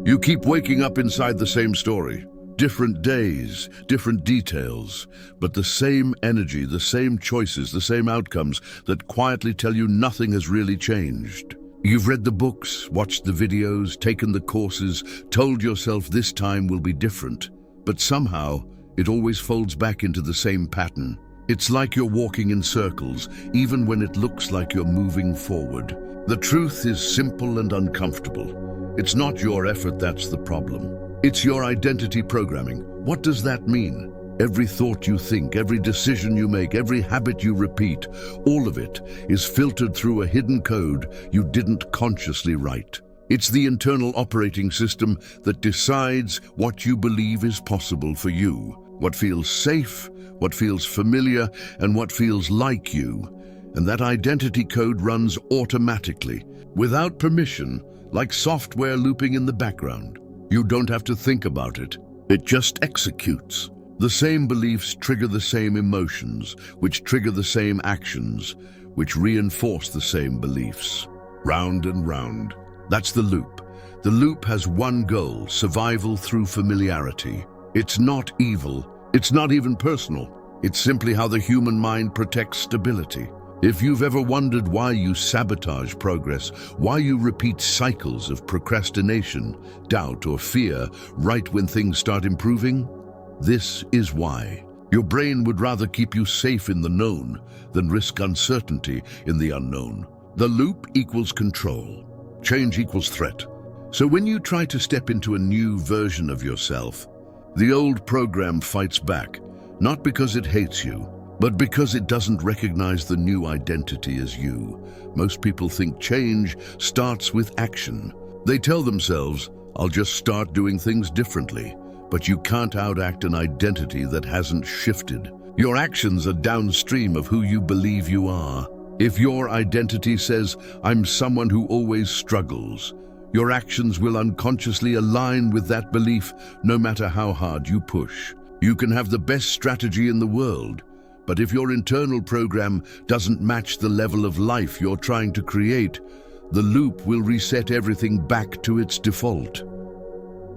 You keep waking up inside the same story. Different days, different details, but the same energy, the same choices, the same outcomes that quietly tell you nothing has really changed. You've read the books, watched the videos, taken the courses, told yourself this time will be different, but somehow it always folds back into the same pattern. It's like you're walking in circles, even when it looks like you're moving forward. The truth is simple and uncomfortable. It's not your effort that's the problem. It's your identity programming. What does that mean? Every thought you think, every decision you make, every habit you repeat, all of it is filtered through a hidden code you didn't consciously write. It's the internal operating system that decides what you believe is possible for you, what feels safe, what feels familiar, and what feels like you. And that identity code runs automatically, without permission, like software looping in the background. You don't have to think about it. It just executes. The same beliefs trigger the same emotions, which trigger the same actions, which reinforce the same beliefs. Round and round. That's the loop. The loop has one goal: survival through familiarity. It's not evil. It's not even personal. It's simply how the human mind protects stability. If you've ever wondered why you sabotage progress, why you repeat cycles of procrastination, doubt, or fear right when things start improving, this is why. Your brain would rather keep you safe in the known than risk uncertainty in the unknown. The loop equals control. Change equals threat. So when you try to step into a new version of yourself, the old program fights back, not because it hates you, but because it doesn't recognize the new identity as you. Most people think change starts with action. They tell themselves, I'll just start doing things differently. But you can't outact an identity that hasn't shifted. Your actions are downstream of who you believe you are. If your identity says, I'm someone who always struggles, your actions will unconsciously align with that belief no matter how hard you push. You can have the best strategy in the world, but if your internal program doesn't match the level of life you're trying to create, the loop will reset everything back to its default.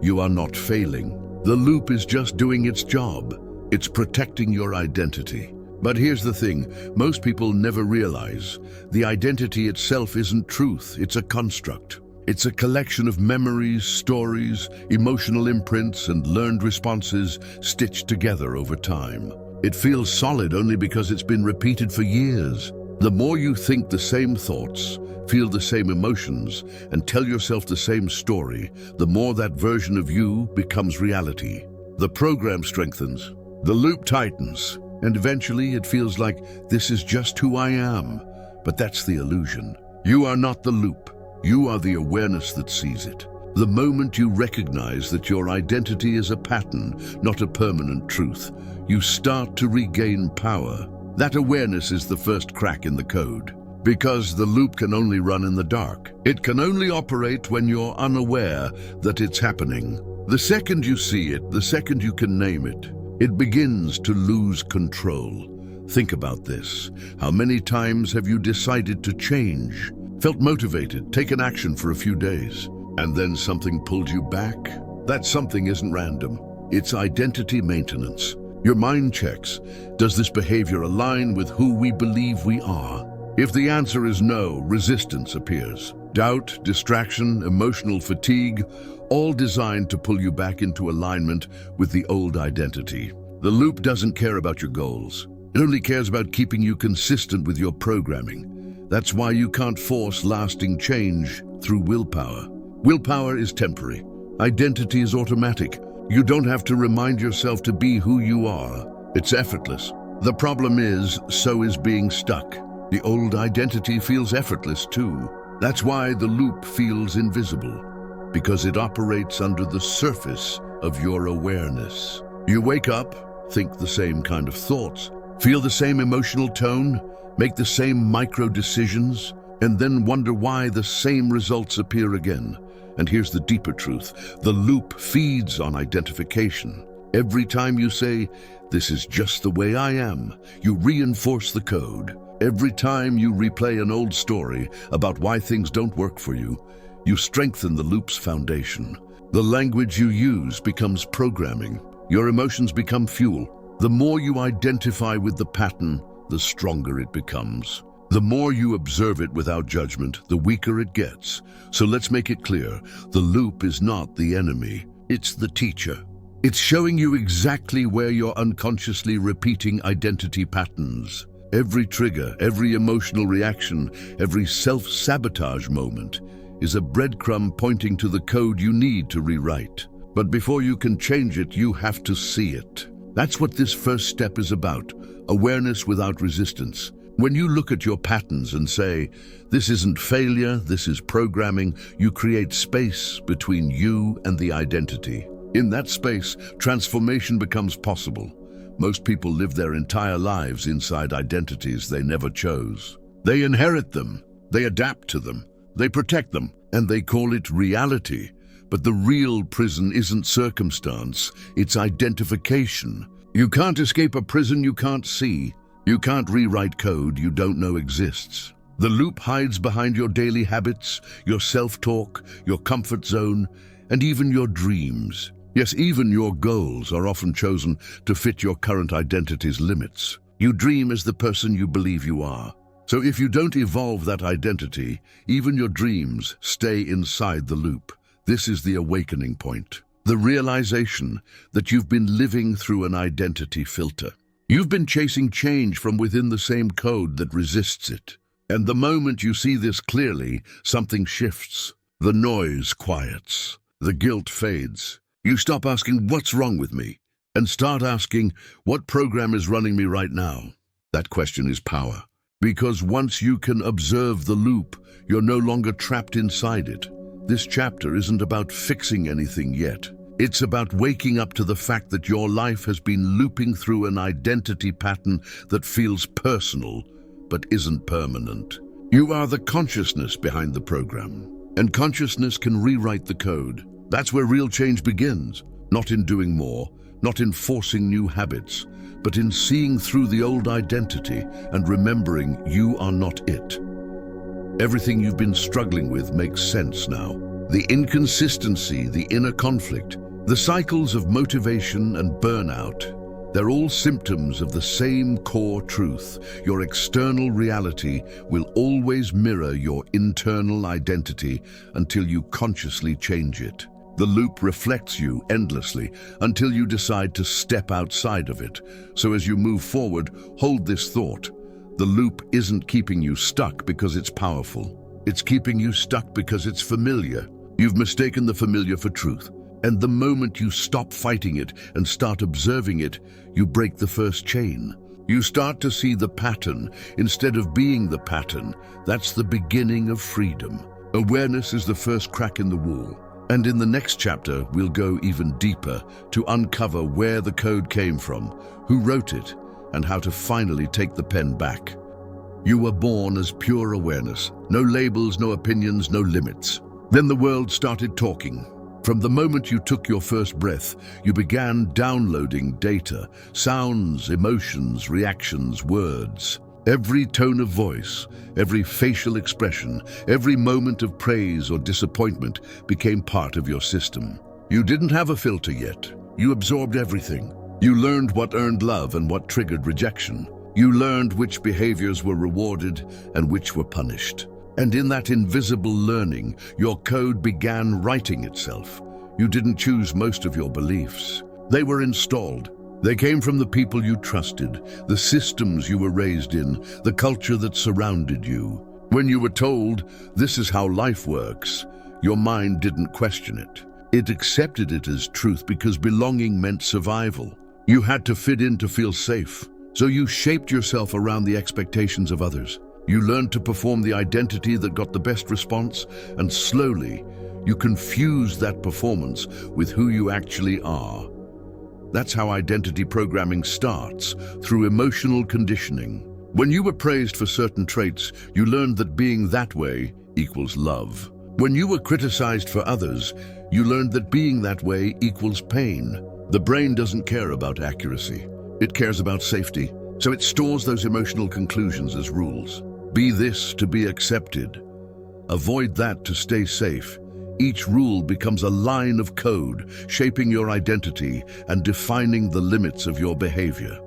You are not failing. The loop is just doing its job. It's protecting your identity. But here's the thing, most people never realize. The identity itself isn't truth, it's a construct. It's a collection of memories, stories, emotional imprints, and learned responses stitched together over time. It feels solid only because it's been repeated for years. The more you think the same thoughts, feel the same emotions, and tell yourself the same story, the more that version of you becomes reality. The program strengthens, the loop tightens, and eventually it feels like this is just who I am. But that's the illusion. You are not the loop. You are the awareness that sees it. The moment you recognize that your identity is a pattern, not a permanent truth, you start to regain power. That awareness is the first crack in the code. Because the loop can only run in the dark. It can only operate when you're unaware that it's happening. The second you see it, the second you can name it, it begins to lose control. Think about this. How many times have you decided to change? Felt motivated, taken action for a few days, and then something pulled you back? That something isn't random. It's identity maintenance. Your mind checks, does this behavior align with who we believe we are? If the answer is no, resistance appears. Doubt, distraction, emotional fatigue, all designed to pull you back into alignment with the old identity. The loop doesn't care about your goals. It only cares about keeping you consistent with your programming. That's why you can't force lasting change through willpower. Willpower is temporary. Identity is automatic. You don't have to remind yourself to be who you are. It's effortless. The problem is, so is being stuck. The old identity feels effortless too. That's why the loop feels invisible, because it operates under the surface of your awareness. You wake up, think the same kind of thoughts, feel the same emotional tone, make the same micro decisions, and then wonder why the same results appear again. And here's the deeper truth. The loop feeds on identification. Every time you say, this is just the way I am, you reinforce the code. Every time you replay an old story about why things don't work for you, you strengthen the loop's foundation. The language you use becomes programming. Your emotions become fuel. The more you identify with the pattern, the stronger it becomes. The more you observe it without judgment, the weaker it gets. So let's make it clear, the loop is not the enemy, it's the teacher. It's showing you exactly where you're unconsciously repeating identity patterns. Every trigger, every emotional reaction, every self-sabotage moment is a breadcrumb pointing to the code you need to rewrite. But before you can change it, you have to see it. That's what this first step is about, awareness without resistance. When you look at your patterns and say, this isn't failure, this is programming, you create space between you and the identity. In that space, transformation becomes possible. Most people live their entire lives inside identities they never chose. They inherit them, they adapt to them, they protect them, and they call it reality. But the real prison isn't circumstance, it's identification. You can't escape a prison you can't see. You can't rewrite code you don't know exists. The loop hides behind your daily habits, your self-talk, your comfort zone, and even your dreams. Yes, even your goals are often chosen to fit your current identity's limits. You dream as the person you believe you are. So if you don't evolve that identity, even your dreams stay inside the loop. This is the awakening point. The realization that you've been living through an identity filter. You've been chasing change from within the same code that resists it. And the moment you see this clearly, something shifts. The noise quiets. The guilt fades. You stop asking, what's wrong with me? And start asking, what program is running me right now? That question is power. Because once you can observe the loop, you're no longer trapped inside it. This chapter isn't about fixing anything yet. It's about waking up to the fact that your life has been looping through an identity pattern that feels personal, but isn't permanent. You are the consciousness behind the program, and consciousness can rewrite the code. That's where real change begins, not in doing more, not in forcing new habits, but in seeing through the old identity and remembering you are not it. Everything you've been struggling with makes sense now. The inconsistency, the inner conflict, the cycles of motivation and burnout, they're all symptoms of the same core truth. Your external reality will always mirror your internal identity until you consciously change it. The loop reflects you endlessly until you decide to step outside of it. So as you move forward, hold this thought. The loop isn't keeping you stuck because it's powerful. It's keeping you stuck because it's familiar. You've mistaken the familiar for truth. And the moment you stop fighting it and start observing it, you break the first chain. You start to see the pattern instead of being the pattern. That's the beginning of freedom. Awareness is the first crack in the wall. And in the next chapter, we'll go even deeper to uncover where the code came from, who wrote it, and how to finally take the pen back. You were born as pure awareness. No labels, no opinions, no limits. Then the world started talking. From the moment you took your first breath, you began downloading data, sounds, emotions, reactions, words. Every tone of voice, every facial expression, every moment of praise or disappointment became part of your system. You didn't have a filter yet. You absorbed everything. You learned what earned love and what triggered rejection. You learned which behaviors were rewarded and which were punished. And in that invisible learning, your code began writing itself. You didn't choose most of your beliefs. They were installed. They came from the people you trusted, the systems you were raised in, the culture that surrounded you. When you were told, this is how life works, your mind didn't question it. It accepted it as truth because belonging meant survival. You had to fit in to feel safe. So you shaped yourself around the expectations of others. You learned to perform the identity that got the best response, and slowly, you confused that performance with who you actually are. That's how identity programming starts, through emotional conditioning. When you were praised for certain traits, you learned that being that way equals love. When you were criticized for others, you learned that being that way equals pain. The brain doesn't care about accuracy. It cares about safety, so it stores those emotional conclusions as rules. Be this to be accepted. Avoid that to stay safe. Each rule becomes a line of code, shaping your identity and defining the limits of your behavior.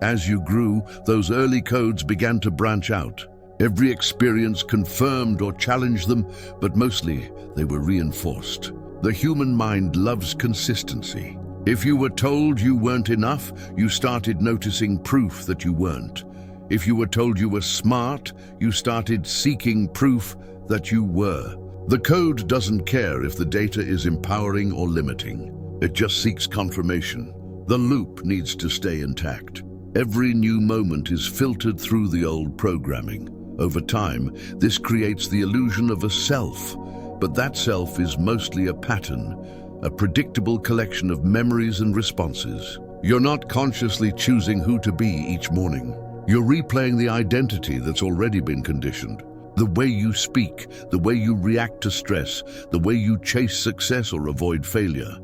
As you grew, those early codes began to branch out. Every experience confirmed or challenged them, but mostly they were reinforced. The human mind loves consistency. If you were told you weren't enough, you started noticing proof that you weren't. If you were told you were smart, you started seeking proof that you were. The code doesn't care if the data is empowering or limiting. It just seeks confirmation. The loop needs to stay intact. Every new moment is filtered through the old programming. Over time, this creates the illusion of a self, but that self is mostly a pattern, a predictable collection of memories and responses. You're not consciously choosing who to be each morning. You're replaying the identity that's already been conditioned. The way you speak, the way you react to stress, the way you chase success or avoid failure.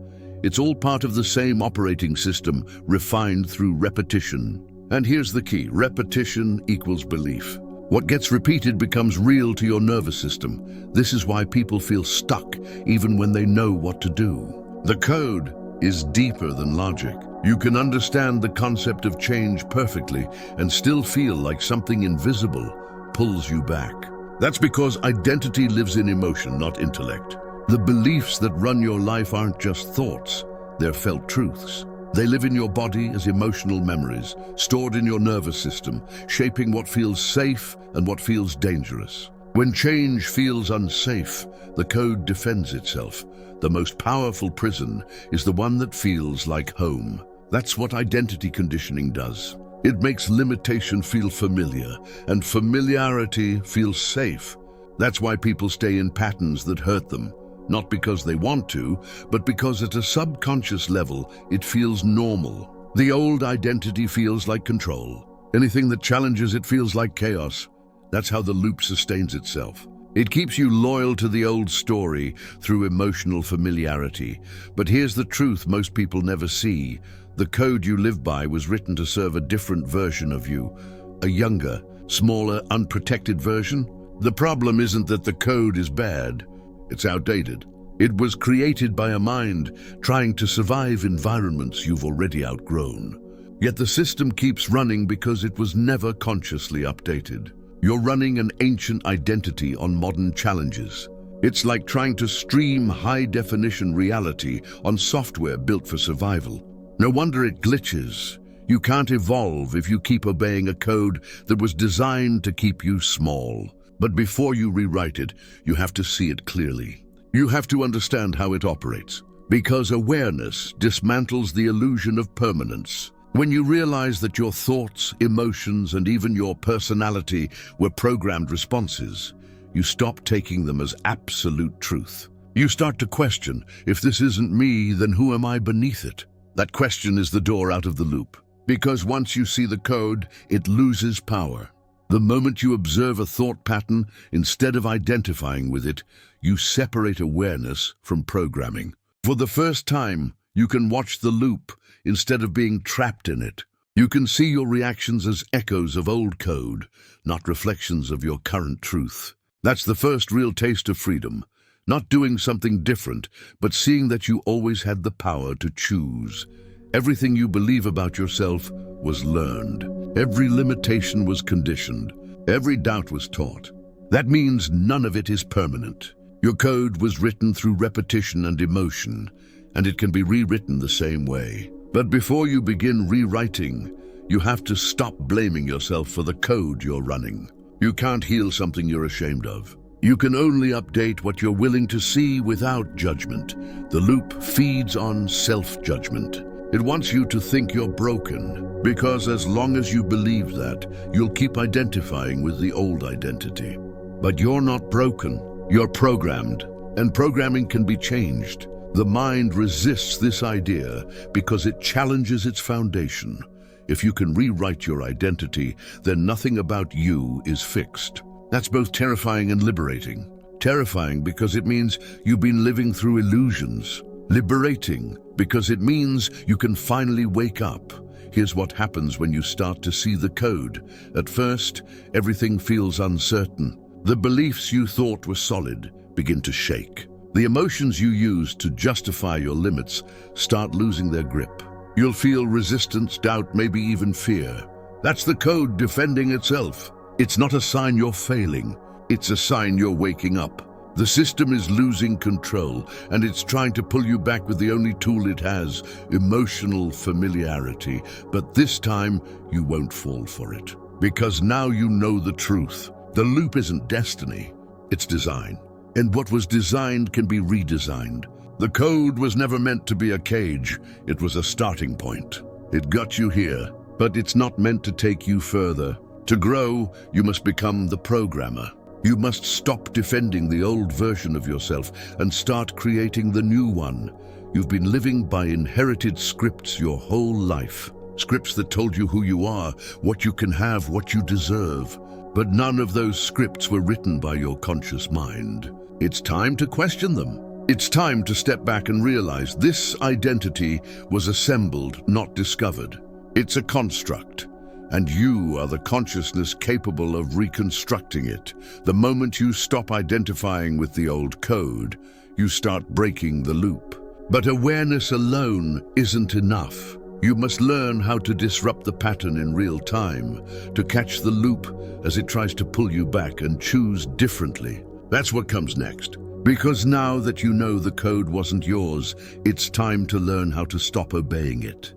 It's all part of the same operating system, refined through repetition. And here's the key: repetition equals belief. What gets repeated becomes real to your nervous system. This is why people feel stuck, even when they know what to do. The code is deeper than logic. You can understand the concept of change perfectly and still feel like something invisible pulls you back. That's because identity lives in emotion, not intellect. The beliefs that run your life aren't just thoughts, they're felt truths. They live in your body as emotional memories, stored in your nervous system, shaping what feels safe and what feels dangerous. When change feels unsafe, the code defends itself. The most powerful prison is the one that feels like home. That's what identity conditioning does. It makes limitation feel familiar, and familiarity feels safe. That's why people stay in patterns that hurt them. Not because they want to, but because at a subconscious level, it feels normal. The old identity feels like control. Anything that challenges it feels like chaos. That's how the loop sustains itself. It keeps you loyal to the old story through emotional familiarity. But here's the truth most people never see. The code you live by was written to serve a different version of you. A younger, smaller, unprotected version. The problem isn't that the code is bad. It's outdated. It was created by a mind trying to survive environments you've already outgrown. Yet the system keeps running because it was never consciously updated. You're running an ancient identity on modern challenges. It's like trying to stream high-definition reality on software built for survival. No wonder it glitches. You can't evolve if you keep obeying a code that was designed to keep you small. But before you rewrite it, you have to see it clearly. You have to understand how it operates, because awareness dismantles the illusion of permanence. When you realize that your thoughts, emotions, and even your personality were programmed responses, you stop taking them as absolute truth. You start to question, if this isn't me, then who am I beneath it? That question is the door out of the loop. Because once you see the code, it loses power. The moment you observe a thought pattern, instead of identifying with it, you separate awareness from programming. For the first time, you can watch the loop instead of being trapped in it. You can see your reactions as echoes of old code, not reflections of your current truth. That's the first real taste of freedom. Not doing something different, but seeing that you always had the power to choose. Everything you believe about yourself was learned. Every limitation was conditioned. Every doubt was taught. That means none of it is permanent. Your code was written through repetition and emotion, and it can be rewritten the same way. But before you begin rewriting, you have to stop blaming yourself for the code you're running. You can't heal something you're ashamed of. You can only update what you're willing to see without judgment. The loop feeds on self-judgment. It wants you to think you're broken, because as long as you believe that, you'll keep identifying with the old identity. But you're not broken, you're programmed, and programming can be changed. The mind resists this idea because it challenges its foundation. If you can rewrite your identity, then nothing about you is fixed. That's both terrifying and liberating. Terrifying because it means you've been living through illusions. Liberating because it means you can finally wake up. Here's what happens when you start to see the code. At first, everything feels uncertain. The beliefs you thought were solid begin to shake. The emotions you use to justify your limits start losing their grip. You'll feel resistance, doubt, maybe even fear. That's the code defending itself. It's not a sign you're failing. It's a sign you're waking up. The system is losing control, and it's trying to pull you back with the only tool it has, emotional familiarity. But this time, you won't fall for it. Because now you know the truth. The loop isn't destiny, it's design. And what was designed can be redesigned. The code was never meant to be a cage. It was a starting point. It got you here, but it's not meant to take you further. To grow, you must become the programmer. You must stop defending the old version of yourself and start creating the new one. You've been living by inherited scripts your whole life. Scripts that told you who you are, what you can have, what you deserve. But none of those scripts were written by your conscious mind. It's time to question them. It's time to step back and realize this identity was assembled, not discovered. It's a construct. And you are the consciousness capable of reconstructing it. The moment you stop identifying with the old code, you start breaking the loop. But awareness alone isn't enough. You must learn how to disrupt the pattern in real time, to catch the loop as it tries to pull you back and choose differently. That's what comes next. Because now that you know the code wasn't yours, it's time to learn how to stop obeying it.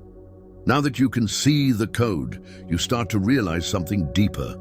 Now that you can see the code, you start to realize something deeper.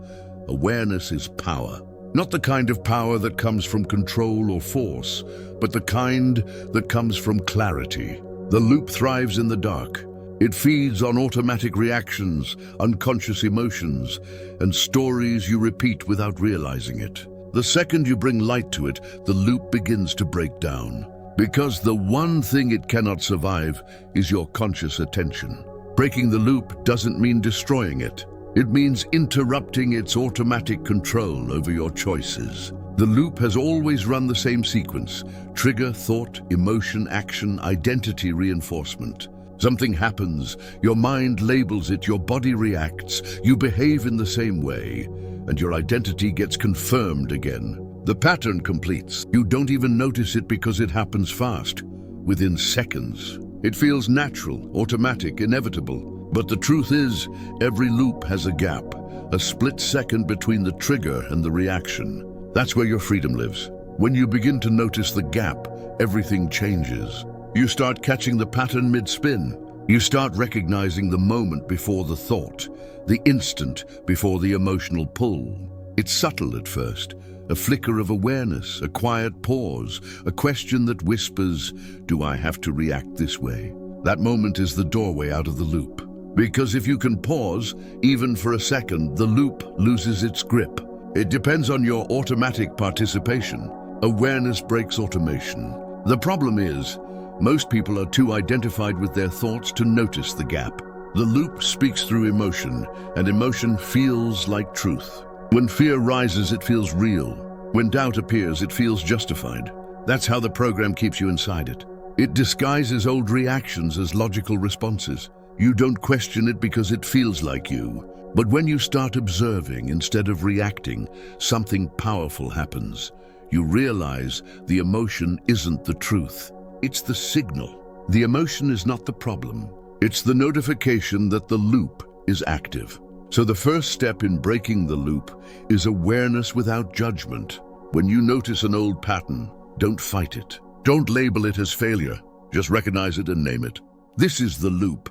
Awareness is power. Not the kind of power that comes from control or force, but the kind that comes from clarity. The loop thrives in the dark. It feeds on automatic reactions, unconscious emotions, and stories you repeat without realizing it. The second you bring light to it, the loop begins to break down. Because the one thing it cannot survive is your conscious attention. Breaking the loop doesn't mean destroying it. It means interrupting its automatic control over your choices. The loop has always run the same sequence: trigger, thought, emotion, action, identity reinforcement. Something happens, your mind labels it, your body reacts, you behave in the same way, and your identity gets confirmed again. The pattern completes. You don't even notice it because it happens fast, within seconds. It feels natural, automatic, inevitable. But the truth is, every loop has a gap, a split second between the trigger and the reaction. That's where your freedom lives. When you begin to notice the gap, everything changes. You start catching the pattern mid-spin. You start recognizing the moment before the thought, the instant before the emotional pull. It's subtle at first, a flicker of awareness, a quiet pause, a question that whispers, "Do I have to react this way?" That moment is the doorway out of the loop. Because if you can pause, even for a second, the loop loses its grip. It depends on your automatic participation. Awareness breaks automation. The problem is, most people are too identified with their thoughts to notice the gap. The loop speaks through emotion, and emotion feels like truth. When fear rises, it feels real. When doubt appears, it feels justified. That's how the program keeps you inside it. It disguises old reactions as logical responses. You don't question it because it feels like you. But when you start observing instead of reacting, something powerful happens. You realize the emotion isn't the truth. It's the signal. The emotion is not the problem. It's the notification that the loop is active. So the first step in breaking the loop is awareness without judgment. When you notice an old pattern, don't fight it. Don't label it as failure. Just recognize it and name it. This is the loop.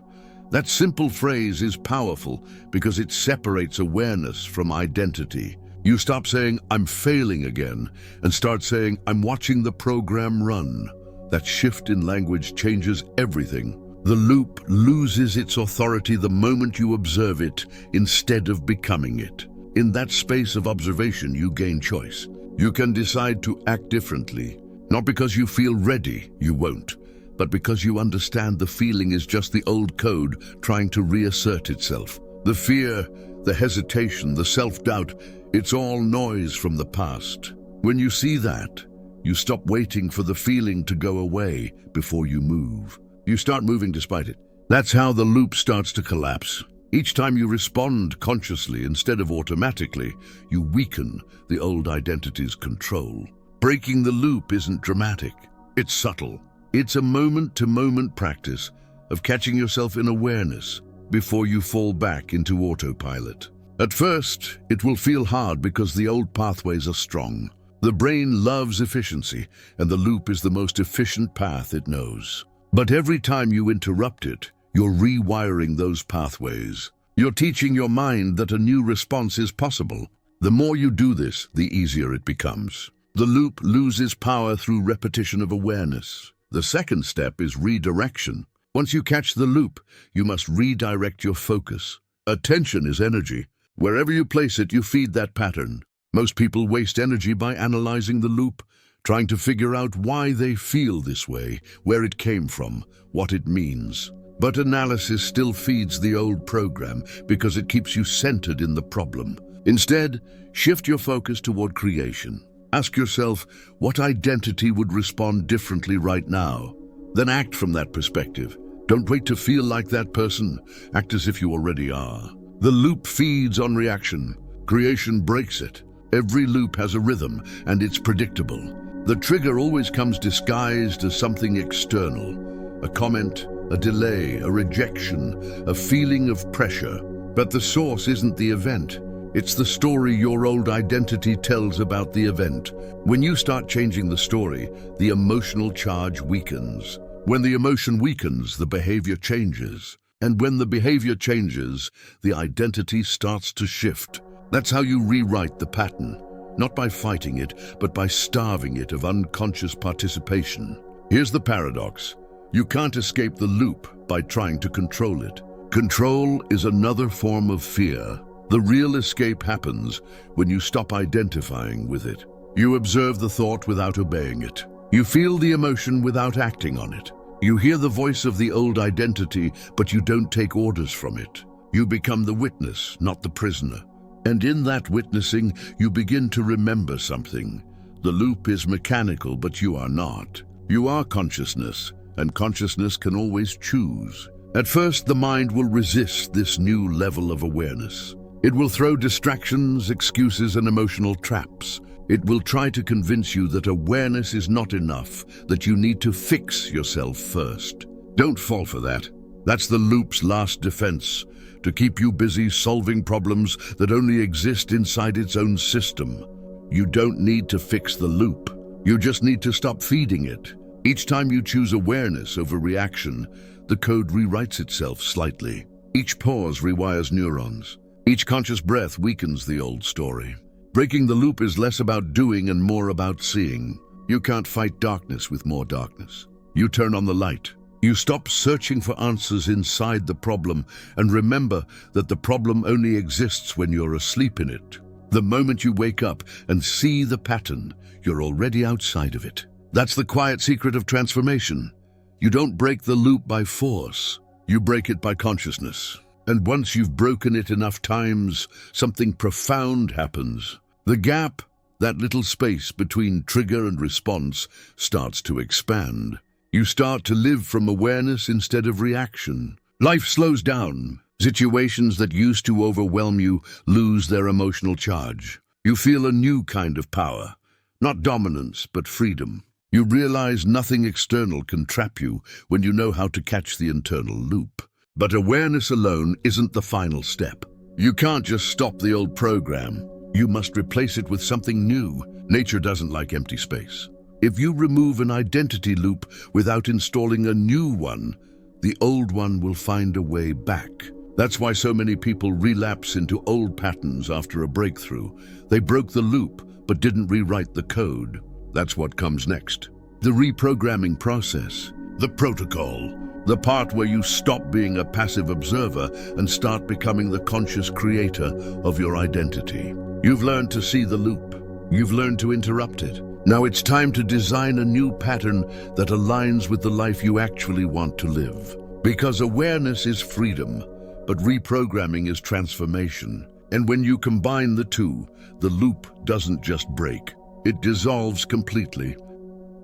That simple phrase is powerful because it separates awareness from identity. You stop saying, "I'm failing again," and start saying, "I'm watching the program run." That shift in language changes everything. The loop loses its authority the moment you observe it instead of becoming it. In that space of observation, you gain choice. You can decide to act differently. Not because you feel ready, you won't, but because you understand the feeling is just the old code trying to reassert itself. The fear, the hesitation, the self-doubt, it's all noise from the past. When you see that, you stop waiting for the feeling to go away before you move. You start moving despite it. That's how the loop starts to collapse. Each time you respond consciously instead of automatically, you weaken the old identity's control. Breaking the loop isn't dramatic. It's subtle. It's a moment-to-moment practice of catching yourself in awareness before you fall back into autopilot. At first, it will feel hard because the old pathways are strong. The brain loves efficiency, and the loop is the most efficient path it knows. But every time you interrupt it, you're rewiring those pathways. You're teaching your mind that a new response is possible. The more you do this, the easier it becomes. The loop loses power through repetition of awareness. The second step is redirection. Once you catch the loop, you must redirect your focus. Attention is energy. Wherever you place it, you feed that pattern. Most people waste energy by analyzing the loop, trying to figure out why they feel this way, where it came from, what it means. But analysis still feeds the old program because it keeps you centered in the problem. Instead, shift your focus toward creation. Ask yourself, what identity would respond differently right now? Then act from that perspective. Don't wait to feel like that person. Act as if you already are. The loop feeds on reaction. Creation breaks it. Every loop has a rhythm, and it's predictable. The trigger always comes disguised as something external. A comment, a delay, a rejection, a feeling of pressure. But the source isn't the event. It's the story your old identity tells about the event. When you start changing the story, the emotional charge weakens. When the emotion weakens, the behavior changes. And when the behavior changes, the identity starts to shift. That's how you rewrite the pattern. Not by fighting it, but by starving it of unconscious participation. Here's the paradox. You can't escape the loop by trying to control it. Control is another form of fear. The real escape happens when you stop identifying with it. You observe the thought without obeying it. You feel the emotion without acting on it. You hear the voice of the old identity, but you don't take orders from it. You become the witness, not the prisoner. And in that witnessing, you begin to remember something. The loop is mechanical, but you are not. You are consciousness, and consciousness can always choose. At first, the mind will resist this new level of awareness. It will throw distractions, excuses, and emotional traps. It will try to convince you that awareness is not enough, that you need to fix yourself first. Don't fall for that. That's the loop's last defense, to keep you busy solving problems that only exist inside its own system. You don't need to fix the loop. You just need to stop feeding it. Each time you choose awareness over reaction, the code rewrites itself slightly. Each pause rewires neurons. Each conscious breath weakens the old story. Breaking the loop is less about doing and more about seeing. You can't fight darkness with more darkness. You turn on the light. You stop searching for answers inside the problem and remember that the problem only exists when you're asleep in it. The moment you wake up and see the pattern, you're already outside of it. That's the quiet secret of transformation. You don't break the loop by force. You break it by consciousness. And once you've broken it enough times, something profound happens. The gap, that little space between trigger and response, starts to expand. You start to live from awareness instead of reaction. Life slows down. Situations that used to overwhelm you lose their emotional charge. You feel a new kind of power. Not dominance, but freedom. You realize nothing external can trap you when you know how to catch the internal loop. But awareness alone isn't the final step. You can't just stop the old program. You must replace it with something new. Nature doesn't like empty space. If you remove an identity loop without installing a new one, the old one will find a way back. That's why so many people relapse into old patterns after a breakthrough. They broke the loop, but didn't rewrite the code. That's what comes next. The reprogramming process. The protocol. The part where you stop being a passive observer and start becoming the conscious creator of your identity. You've learned to see the loop. You've learned to interrupt it. Now it's time to design a new pattern that aligns with the life you actually want to live. Because awareness is freedom, but reprogramming is transformation. And when you combine the two, the loop doesn't just break. It dissolves completely.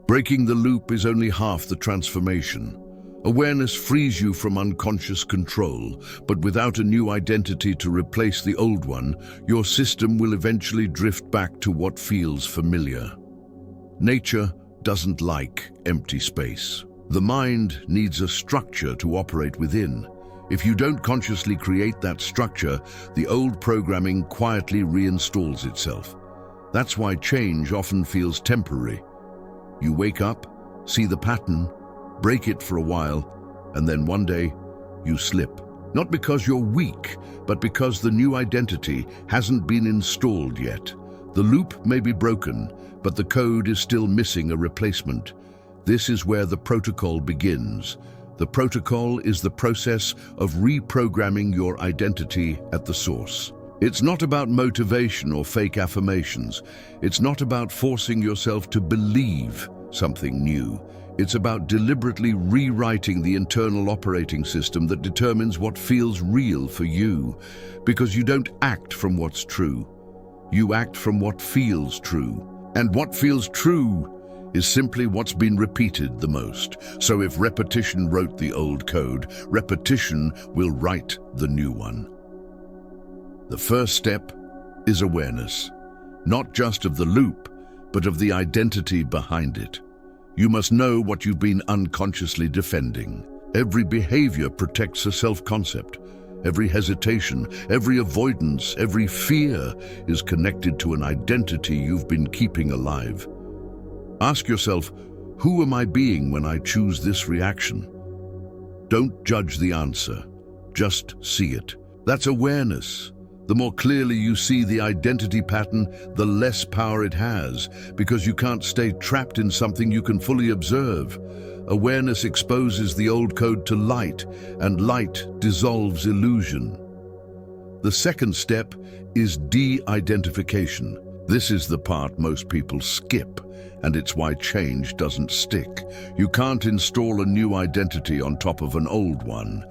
Breaking the loop is only half the transformation. Awareness frees you from unconscious control, but without a new identity to replace the old one, your system will eventually drift back to what feels familiar. Nature, doesn't like empty space. The mind needs a structure to operate within. If you don't consciously create that structure, the old programming quietly reinstalls itself. That's why change often feels temporary. You wake up, see the pattern, break it for a while, and then one day you slip. Not because you're weak, but because the new identity hasn't been installed yet. The loop may be broken, but the code is still missing a replacement. This is where the protocol begins. The protocol is the process of reprogramming your identity at the source. It's not about motivation or fake affirmations. It's not about forcing yourself to believe something new. It's about deliberately rewriting the internal operating system that determines what feels real for you, because you don't act from what's true. You act from what feels true. And what feels true is simply what's been repeated the most. So if repetition wrote the old code, repetition will write the new one. The first step is awareness, not just of the loop, but of the identity behind it. You must know what you've been unconsciously defending. Every behavior protects a self-concept. Every hesitation, every avoidance, every fear is connected to an identity you've been keeping alive. Ask yourself, who am I being when I choose this reaction? Don't judge the answer, just see it. That's awareness. The more clearly you see the identity pattern, the less power it has, because you can't stay trapped in something you can fully observe. Awareness exposes the old code to light, and light dissolves illusion. The second step is de-identification. This is the part most people skip, and it's why change doesn't stick. You can't install a new identity on top of an old one.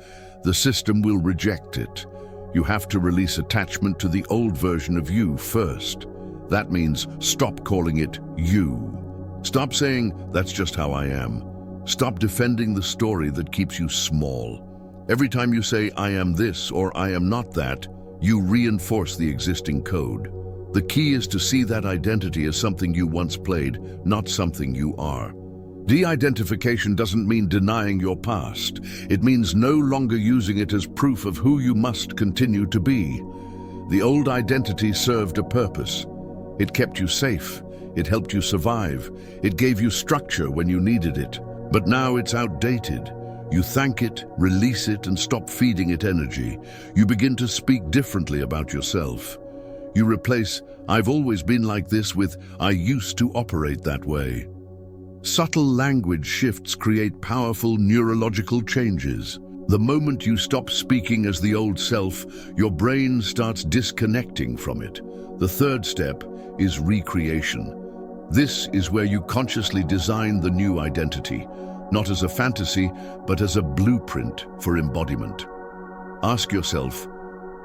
The system will reject it. You have to release attachment to the old version of you first. That means stop calling it you. Stop saying, "That's just how I am." Stop defending the story that keeps you small. Every time you say, "I am this" or "I am not that," you reinforce the existing code. The key is to see that identity as something you once played, not something you are. De-identification doesn't mean denying your past. It means no longer using it as proof of who you must continue to be. The old identity served a purpose. It kept you safe. It helped you survive. It gave you structure when you needed it. But now it's outdated. You thank it, release it, and stop feeding it energy. You begin to speak differently about yourself. You replace "I've always been like this" with "I used to operate that way." Subtle language shifts create powerful neurological changes. The moment you stop speaking as the old self, your brain starts disconnecting from it. The third step is recreation. This is where you consciously design the new identity, not as a fantasy, but as a blueprint for embodiment. Ask yourself,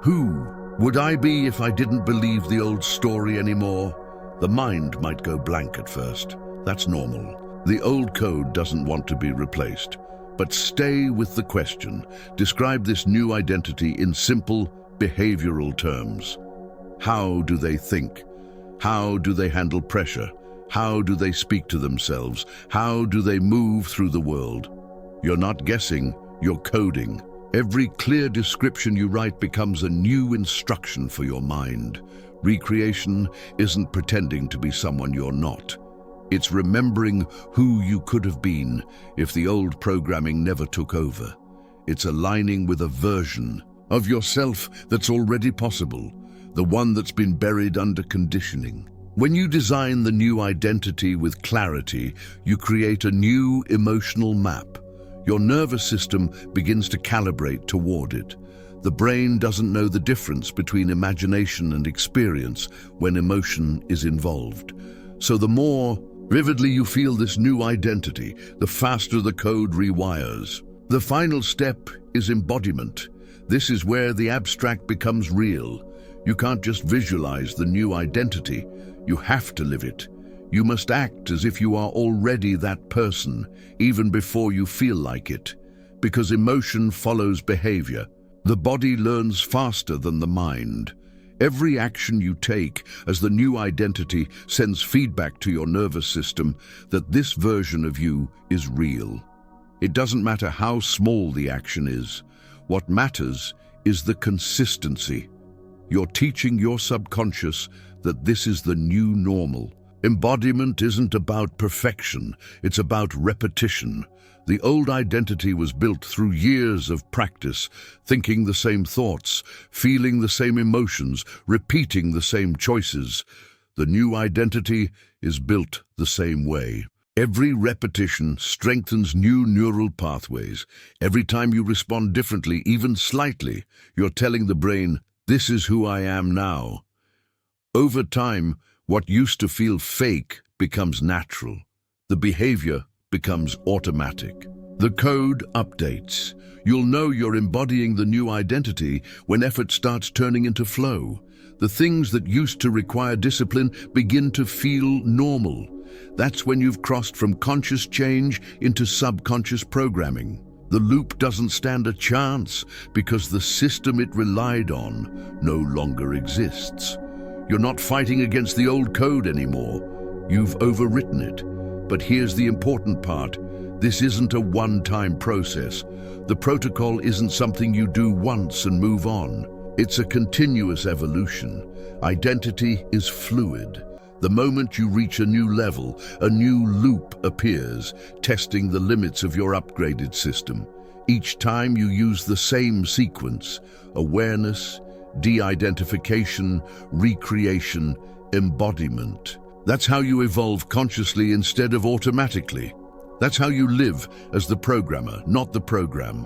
who would I be if I didn't believe the old story anymore? The mind might go blank at first. That's normal. The old code doesn't want to be replaced. But stay with the question. Describe this new identity in simple behavioral terms. How do they think? How do they handle pressure? How do they speak to themselves? How do they move through the world? You're not guessing, you're coding. Every clear description you write becomes a new instruction for your mind. Recreation isn't pretending to be someone you're not. It's remembering who you could have been if the old programming never took over. It's aligning with a version of yourself that's already possible, the one that's been buried under conditioning. When you design the new identity with clarity, you create a new emotional map. Your nervous system begins to calibrate toward it. The brain doesn't know the difference between imagination and experience when emotion is involved. So the more vividly you feel this new identity, the faster the code rewires. The final step is embodiment. This is where the abstract becomes real. You can't just visualize the new identity. You have to live it. You must act as if you are already that person, even before you feel like it. Because emotion follows behavior. The body learns faster than the mind. Every action you take as the new identity sends feedback to your nervous system that this version of you is real. It doesn't matter how small the action is. What matters is the consistency. You're teaching your subconscious that this is the new normal. Embodiment isn't about perfection, it's about repetition. The old identity was built through years of practice, thinking the same thoughts, feeling the same emotions, repeating the same choices. The new identity is built the same way. Every repetition strengthens new neural pathways. Every time you respond differently, even slightly, you're telling the brain, "This is who I am now." Over time, what used to feel fake becomes natural. The behavior becomes automatic. The code updates. You'll know you're embodying the new identity when effort starts turning into flow. The things that used to require discipline begin to feel normal. That's when you've crossed from conscious change into subconscious programming. The loop doesn't stand a chance because the system it relied on no longer exists. You're not fighting against the old code anymore. You've overwritten it. But here's the important part. This isn't a one-time process. The protocol isn't something you do once and move on. It's a continuous evolution. Identity is fluid. The moment you reach a new level, a new loop appears, testing the limits of your upgraded system. Each time you use the same sequence: awareness, de-identification, recreation, embodiment. That's how you evolve consciously instead of automatically. That's how you live as the programmer, not the program.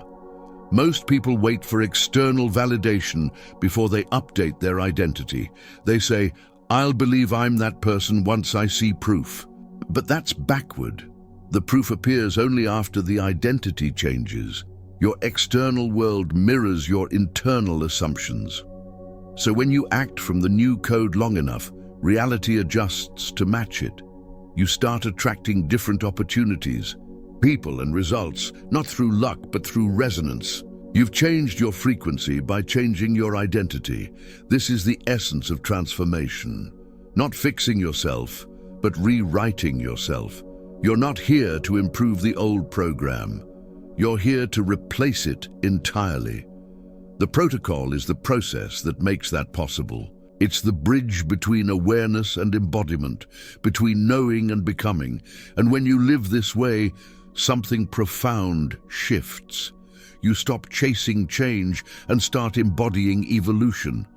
Most people wait for external validation before they update their identity. They say, "I'll believe I'm that person once I see proof." But that's backward. The proof appears only after the identity changes. Your external world mirrors your internal assumptions. So when you act from the new code long enough, reality adjusts to match it. You start attracting different opportunities, people and results, not through luck but through resonance. You've changed your frequency by changing your identity. This is the essence of transformation. Not fixing yourself, but rewriting yourself. You're not here to improve the old program. You're here to replace it entirely. The protocol is the process that makes that possible. It's the bridge between awareness and embodiment, between knowing and becoming. And when you live this way, something profound shifts. You stop chasing change and start embodying evolution.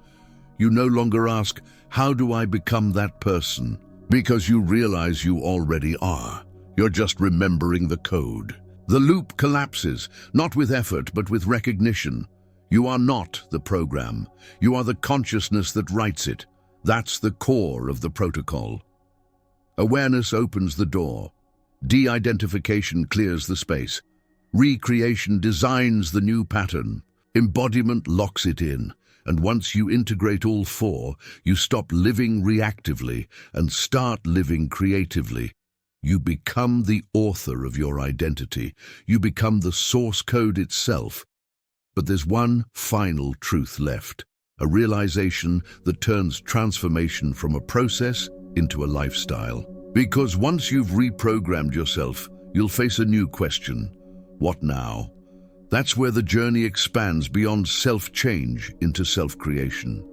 You no longer ask, "How do I become that person?" Because you realize you already are. You're just remembering the code. The loop collapses, not with effort, but with recognition. You are not the program. You are the consciousness that writes it. That's the core of the protocol. Awareness opens the door. De-identification clears the space. Recreation designs the new pattern. Embodiment locks it in. And once you integrate all four, you stop living reactively and start living creatively. You become the author of your identity. You become the source code itself. But there's one final truth left, a realization that turns transformation from a process into a lifestyle. Because once you've reprogrammed yourself, you'll face a new question. What now? That's where the journey expands beyond self-change into self-creation.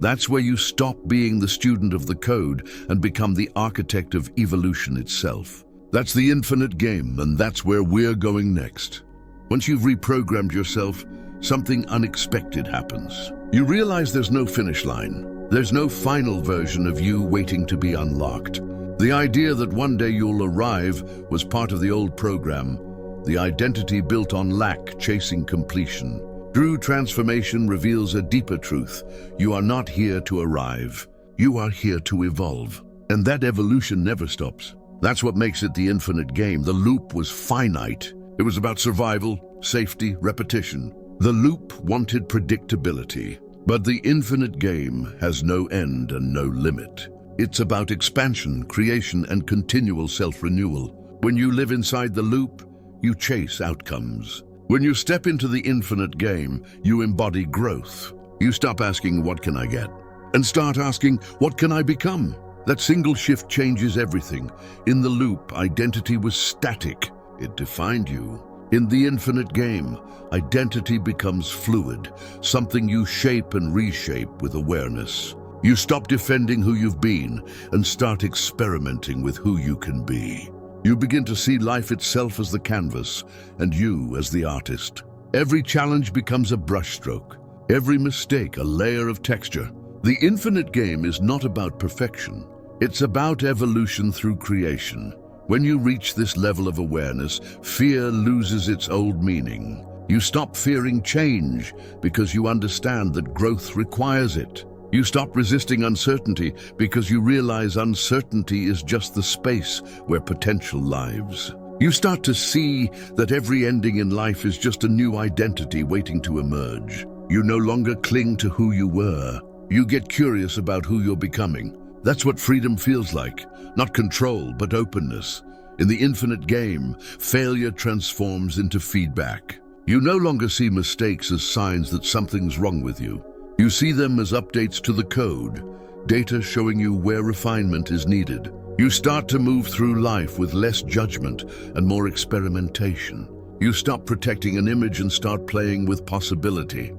That's where you stop being the student of the code and become the architect of evolution itself. That's the infinite game, and that's where we're going next. Once you've reprogrammed yourself, something unexpected happens. You realize there's no finish line. There's no final version of you waiting to be unlocked. The idea that one day you'll arrive was part of the old program, the identity built on lack chasing completion. True transformation reveals a deeper truth. You are not here to arrive. You are here to evolve. And that evolution never stops. That's what makes it the infinite game. The loop was finite. It was about survival, safety, repetition. The loop wanted predictability, but the infinite game has no end and no limit. It's about expansion, creation, and continual self-renewal. When you live inside the loop, you chase outcomes. When you step into the infinite game, you embody growth. You stop asking, "What can I get?" and start asking, what can I become? That single shift changes everything. In the loop, identity was static. It defined you. In the infinite game, identity becomes fluid, something you shape and reshape with awareness. You stop defending who you've been and start experimenting with who you can be. You begin to see life itself as the canvas and you as the artist. Every challenge becomes a brushstroke, every mistake a layer of texture. The infinite game is not about perfection. It's about evolution through creation. When you reach this level of awareness, fear loses its old meaning. You stop fearing change because you understand that growth requires it. You stop resisting uncertainty because you realize uncertainty is just the space where potential lives. You start to see that every ending in life is just a new identity waiting to emerge. You no longer cling to who you were. You get curious about who you're becoming. That's what freedom feels like. Not control, but openness. In the infinite game, failure transforms into feedback. You no longer see mistakes as signs that something's wrong with you. You see them as updates to the code, data showing you where refinement is needed. You start to move through life with less judgment and more experimentation. You stop protecting an image and start playing with possibility.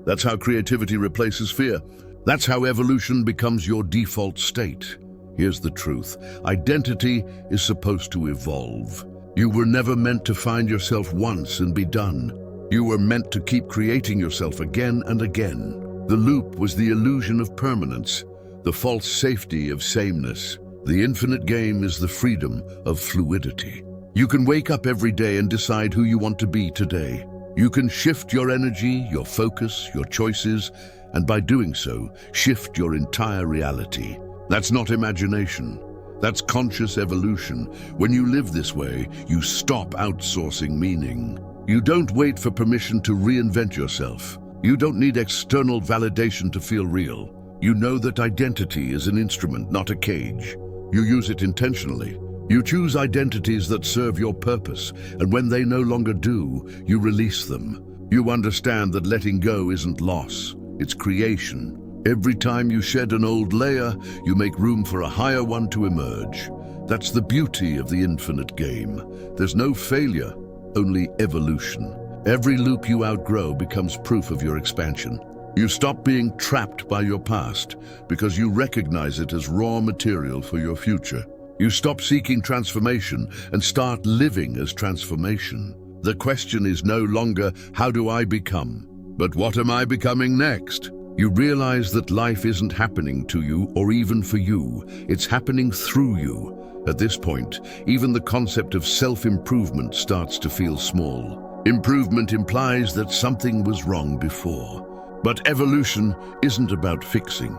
That's how creativity replaces fear. That's how evolution becomes your default state. Here's the truth. Identity is supposed to evolve. You were never meant to find yourself once and be done. You were meant to keep creating yourself again and again. The loop was the illusion of permanence, the false safety of sameness. The infinite game is the freedom of fluidity. You can wake up every day and decide who you want to be today. You can shift your energy, your focus, your choices, and by doing so, shift your entire reality. That's not imagination. That's conscious evolution. When you live this way, you stop outsourcing meaning. You don't wait for permission to reinvent yourself. You don't need external validation to feel real. You know that identity is an instrument, not a cage. You use it intentionally. You choose identities that serve your purpose, and when they no longer do, you release them. You understand that letting go isn't loss, it's creation. Every time you shed an old layer, you make room for a higher one to emerge. That's the beauty of the infinite game. There's no failure, only evolution. Every loop you outgrow becomes proof of your expansion. You stop being trapped by your past because you recognize it as raw material for your future. You stop seeking transformation and start living as transformation. The question is no longer, how do I become? But what am I becoming next? You realize that life isn't happening to you or even for you. It's happening through you. At this point, even the concept of self-improvement starts to feel small. Improvement implies that something was wrong before. But evolution isn't about fixing.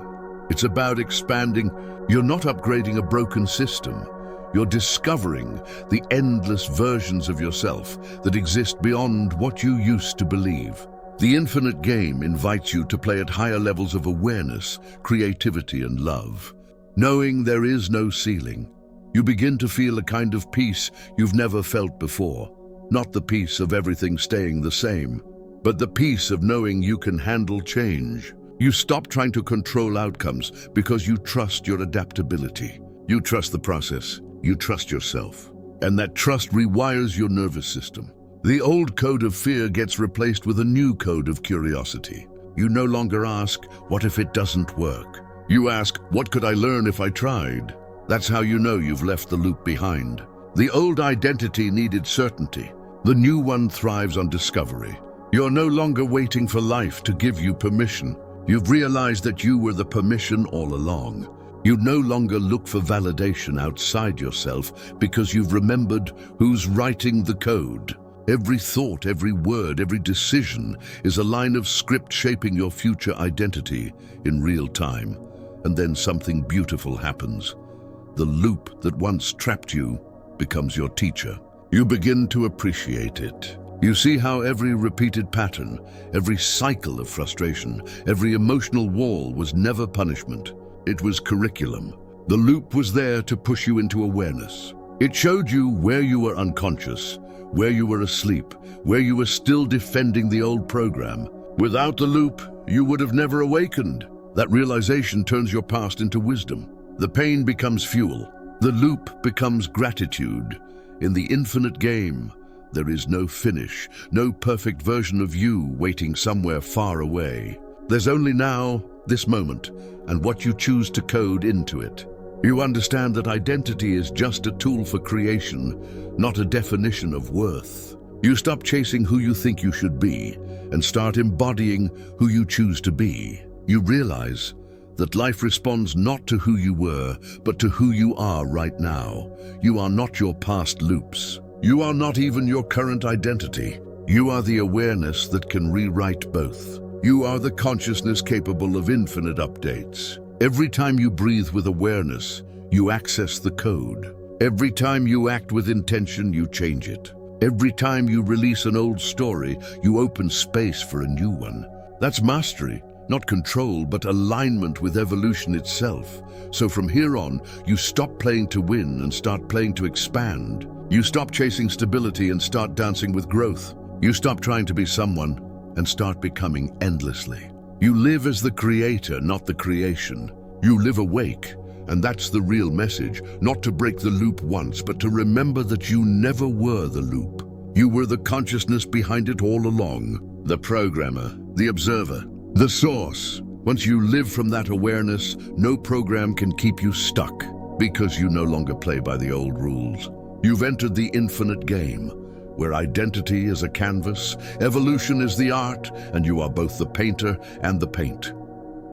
It's about expanding. You're not upgrading a broken system. You're discovering the endless versions of yourself that exist beyond what you used to believe. The infinite game invites you to play at higher levels of awareness, creativity, and love. Knowing there is no ceiling, you begin to feel a kind of peace you've never felt before. Not the peace of everything staying the same, but the peace of knowing you can handle change. You stop trying to control outcomes because you trust your adaptability. You trust the process. You trust yourself. And that trust rewires your nervous system. The old code of fear gets replaced with a new code of curiosity. You no longer ask, what if it doesn't work? You ask, what could I learn if I tried? That's how you know you've left the loop behind. The old identity needed certainty. The new one thrives on discovery. You're no longer waiting for life to give you permission. You've realized that you were the permission all along. You no longer look for validation outside yourself because you've remembered who's writing the code. Every thought, every word, every decision is a line of script shaping your future identity in real time. And then something beautiful happens. The loop that once trapped you becomes your teacher. You begin to appreciate it. You see how every repeated pattern, every cycle of frustration, every emotional wall was never punishment. It was curriculum. The loop was there to push you into awareness. It showed you where you were unconscious, where you were asleep, where you were still defending the old program. Without the loop, you would have never awakened. That realization turns your past into wisdom. The pain becomes fuel. The loop becomes gratitude. In the infinite game, there is no finish, no perfect version of you waiting somewhere far away. There's only now, this moment, and what you choose to code into it. You understand that identity is just a tool for creation, not a definition of worth. You stop chasing who you think you should be and start embodying who you choose to be. You realize that life responds not to who you were, but to who you are right now. You are not your past loops. You are not even your current identity. You are the awareness that can rewrite both. You are the consciousness capable of infinite updates. Every time you breathe with awareness, you access the code. Every time you act with intention, you change it. Every time you release an old story, you open space for a new one. That's mastery, not control, but alignment with evolution itself. So from here on, you stop playing to win and start playing to expand. You stop chasing stability and start dancing with growth. You stop trying to be someone and start becoming endlessly. You live as the creator, not the creation. You live awake, and that's the real message, not to break the loop once, but to remember that you never were the loop. You were the consciousness behind it all along, the programmer, the observer, the source. Once you live from that awareness, no program can keep you stuck, because you no longer play by the old rules. You've entered the infinite game, where identity is a canvas, evolution is the art, and you are both the painter and the paint.